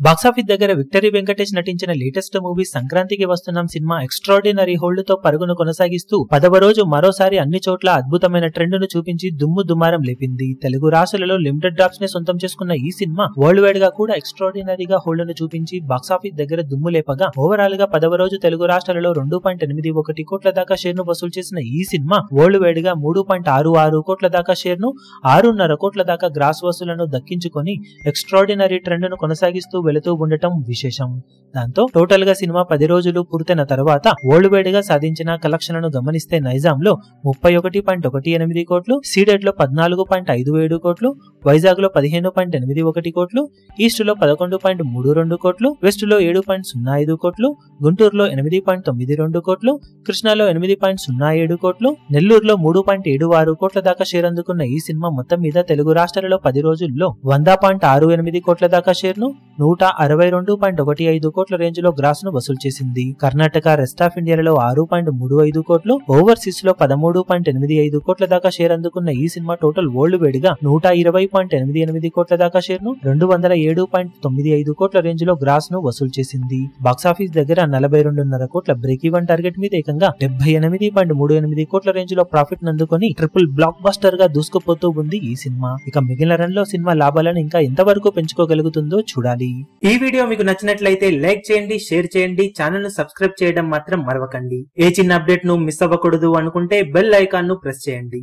Box office దగ్గర victory Venkatesh నటించిన latest movie సంక్రాంతికి వస్తున్నాం సినిమా ఎక్స్ట్రాడినరీ హోల్డ్ తో పరుగును కొనసాగిస్తూ 10వ రోజు మరోసారి అన్ని చోట్ల అద్భుతమైన ట్రెండ్ ను చూపించి దుమ్ము దుమారం లేపింది. తెలుగు రాష్ట్రాలలో లిమిటెడ్ డ్రాప్స్ ని సొంతం చేసుకున్న ఈ సినిమా వరల్డ్ వైడ్ గా కూడా ఎక్స్ట్రాడినరీగా హోల్డ్ ను చూపించి బాక్సాఫీస్ దగ్గర దుమ్ము లేపగా ఓవరాల్ గా 10వ రోజు తెలుగు రాష్ట్రాలలో 2.81 కోట్ల దాకా షేర్ ను వసూలు చేసిన ఈ సినిమా వరల్డ్ వైడ్ గా 3.66 కోట్ల దాకా షేర్ ను 6.5 కోట్ల దాకా గ్రాస్ వసూలను దక్కించుకొని ఎక్స్ట్రాడినరీ ట్రెండ్ ను కొనసాగిస్తూ వెళుతూ ఉండటం విశేషం. దాంతో టోటల్ గా సినిమా 10 రోజులు పూర్తయిన తర్వాత వరల్డ్ వైడ్ గా సాధించిన కలెక్షన్లను గమనిస్తే నైజాం లో 31.18 కోట్లు, సీడెడ్ లో 14.57 కోట్లు, వైజాగ్ లో 15.81 కోట్లు, ఈస్ట్ లో 11.32 కోట్లు, వెస్ట్ లో 7.05 కోట్లు, గుంటూరులో 8.92 కోట్లు, కృష్ణాలో 8.07 కోట్లు, నెల్లూరులో 3.76 కోట్ల దాకా షేర్ అందుకున్న ఈ సినిమా మొత్తం మీద తెలుగు రాష్ట్రాలలో 10 రోజుల్లో 100.68 కోట్ల దాకా షేర్ ను 162.15 కోట్ల రేంజ్ లో గ్రాస్ ను వసూలు చేసింది. కర్ణాటక, రెస్ట్ ఆఫ్ ఇండియాలో 6.35 కోట్లు, ఓవర్సీస్ లో 13.85 కోట్ల దాకా షేర్ అందుకున్న ఈ సినిమా టోటల్ వరల్డ్ వైడ్ గా 120.88 కోట్ల దాకా షేర్ ను 207.95 కోట్ల రేంజ్ లో గ్రాస్ ను వసూలు చేసింది. బాక్సాఫీస్ దగ్గర 42.5 కోట్ల బ్రేక్ ఈవెన్ టార్గెట్ మీద ఏకంగా 78.38 కోట్ల రేంజ్ లో ప్రాఫిట్ నందుకొని ట్రిపుల్ బ్లాక్ బస్టర్ గా దూసుకుపోతూ ఉంది ఈ సినిమా. ఇక మిగిలిన రన్ లో సినిమా లాభాలను ఇంకా ఎంతవరకు పెంచుకోగలుగుతుందో చూడాలి. ఈ వీడియో మీకు నచ్చినట్లయితే లైక్ చేయండి, షేర్ చేయండి, ఛానల్ ను సబ్స్క్రైబ్ చేయడం మాత్రం మరవకండి. ఏ చిన్న అప్డేట్ ను మిస్ అవ్వకూడదు అనుకుంటే బెల్ ఐకాన్ ను ప్రెస్ చేయండి.